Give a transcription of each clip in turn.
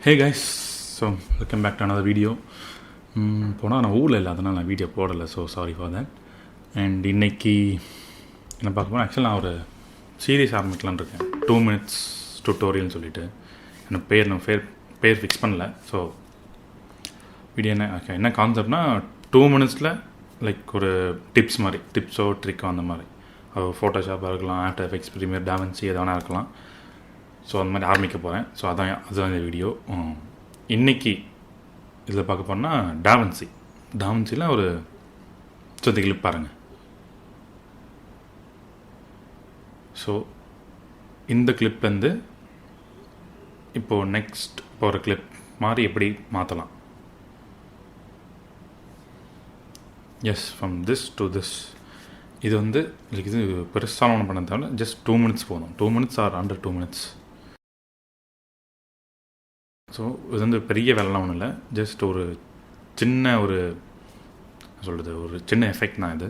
Hey guys, so welcome back to another video. போனால் நான் ஊரில் இல்லை, அதனால் நான் வீடியோ போடலை. So sorry for that. And இன்றைக்கி என்ன பார்க்க போனால், ஆக்சுவலாக நான் ஒரு சீரீஸ் ஆரம்பிக்கலான்னு இருக்கேன். 2 minutes டுட்டோரியல்னு சொல்லிட்டு எனக்கு நான் பேர் ஃபிக்ஸ் பண்ணல. ஸோ வீடியோ என்ன கான்செப்ட்னா 2 minutesல லைக் ஒரு டிப்ஸ் மாதிரி, டிப்ஸோ ட்ரிக்கோ அந்த மாதிரி. ஃபோட்டோஷாப்பாக இருக்கலாம், ஆஃப்டர் எஃபெக்ட்ஸ், ப்ரீமியர், டாவின்சி எது வேணா இருக்கலாம். ஸோ அந்த மாதிரி ஆரம்பிக்க போகிறேன். ஸோ அதுதான் இந்த வீடியோ. இன்றைக்கி இதில் பார்க்க போனால் டாவின்சியில் ஒரு சொத்து கிளிப் பாருங்கள். ஸோ இந்த கிளிப்லேருந்து இப்போது நெக்ஸ்ட் ஒரு கிளிப் மாதிரி எப்படி மாற்றலாம். Yes, from this to this. இது வந்து இது பெருசாக ஒன்று பண்ண தேவை, ஜஸ்ட் 2 minutes போதும். 2 minutes are under 2 minutes. So இது வந்து பெரிய வேலைலாம் ஒன்றும் இல்லை, ஜஸ்ட் ஒரு சின்ன ஒரு சின்ன எஃபெக்ட் தான் இது.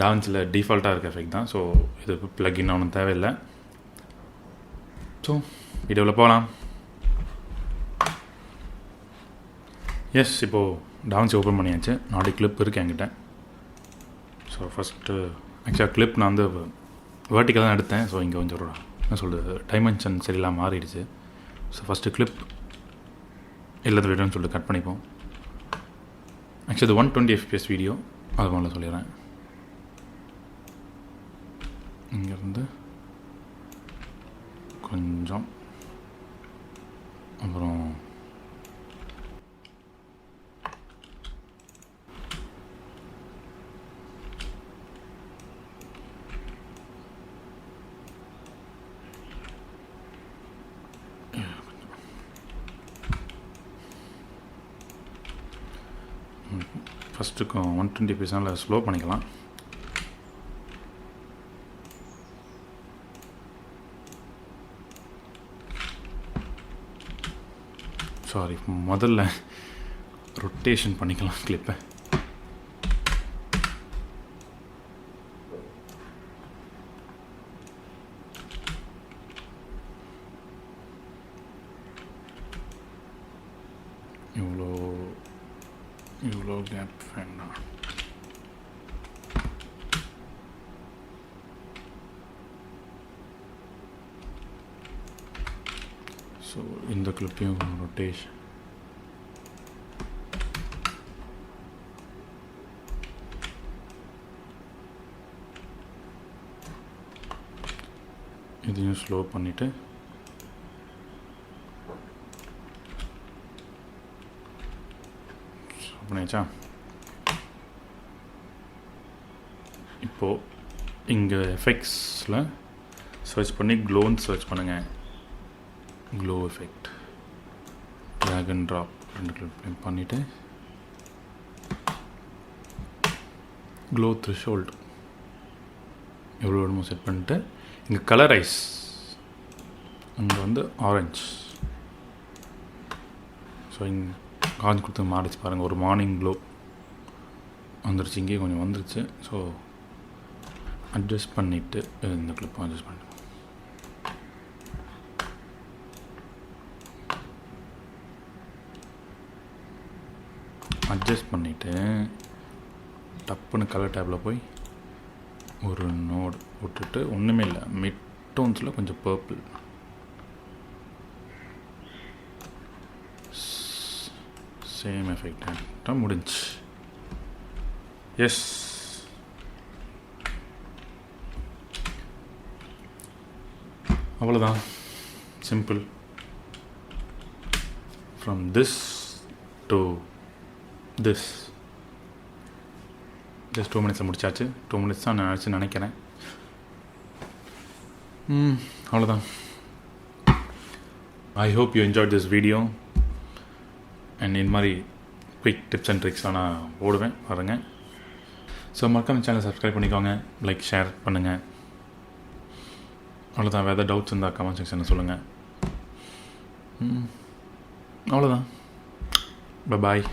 டான்ஸில் டிஃபால்ட்டாக இருக்க எஃபெக்ட் தான். ஸோ இது ப்ளக்இன் ஒன்றும் தேவையில்லை. ஸோ வீடியோவில் போகலாம். எஸ், இப்போது டான்ஸை ஓப்பன் பண்ணியாச்சு. 4 கிளிப் இருக்குது என்கிட்ட. ஸோ ஃபஸ்ட்டு ஆக்சுவலாக கிளிப் நான் வந்து வேர்ட்டிக்கல் தான் எடுத்தேன். ஸோ இங்கே கொஞ்சம் என்ன சொல்கிறது, டைமென்ஷன் சரியில்லாமல் மாறிடுச்சு. ஸோ ஃபஸ்ட்டு கிளிப் எல்லாத்த வீடியோன்னு சொல்லிட்டு கட் பண்ணிப்போம். ஆக்சுவலி இது 120 fps வீடியோ, அது மாதிரிலாம் சொல்லிடுறேன். இங்கேருந்து கொஞ்சம் அப்புறம் ஃபஸ்ட்டுக்கு 120 fps ஸ்லோ பண்ணிக்கலாம். சாரி, முதல்ல ரொட்டேஷன் பண்ணிக்கலாம் கிளிப்பை. இவ்வளோ கேப் வேண்டாம். ஸோ இந்த கிளிப்பையும் ரொட்டேஷன். இதையும் ஸ்லோ பண்ணிவிட்டு பண்ணியாச்சா. இப்போது இங்கே எஃபெக்ட்ஸில் சர்ச் பண்ணி க்ளோன்னு சர்ச் பண்ணுங்கள். Glow effect, drag and drop 2 clip பண்ணிவிட்டு க்ளோ த்ரெஷ்ஹோல்டு எவ்வளோ வேணுமோ செட் பண்ணிவிட்டு இங்கே கலரைஸ் அங்கே வந்து ஆரஞ்ச். ஸோ இங்கே காஞ்சி கொடுத்து மாறிச்சு பாருங்கள். ஒரு மார்னிங் க்ளோ வந்துருச்சு, இங்கே கொஞ்சம் வந்துருச்சு. ஸோ அட்ஜஸ்ட் பண்ணிவிட்டு இந்த கிளிப்பும் அட்ஜஸ்ட் பண்ணிட்டு டப்புன்னு கலர் டேப்பில் போய் ஒரு நோடு விட்டுட்டு ஒன்றுமே இல்லை, மிட் டோன்ஸில் கொஞ்சம் பர்பிள். சேம் எஃபெக்டாக முடிஞ்சு. எஸ், அவ்வளோதான், simple. From this to this just 2 minutes முடிச்சாச்சு. 2 minutes தான் நான் நினைக்கிறேன். அவ்வளோதான். I hope you enjoyed this video. And இந்த மாதிரி குயிக் டிப்ஸ் அண்ட் ட்ரிக்ஸ்லாம் நான் போடுவேன் பாருங்கள். ஸோ மறக்காம சேனல் சப்ஸ்கிரைப் பண்ணிக்கோங்க, லைக் ஷேர் பண்ணுங்கள். அவ்வளோதான். வேறு டவுட்ஸ் இருந்தால் கமெண்ட் செக்ஷனில் சொல்லுங்கள். அவ்வளோதான். பாய்.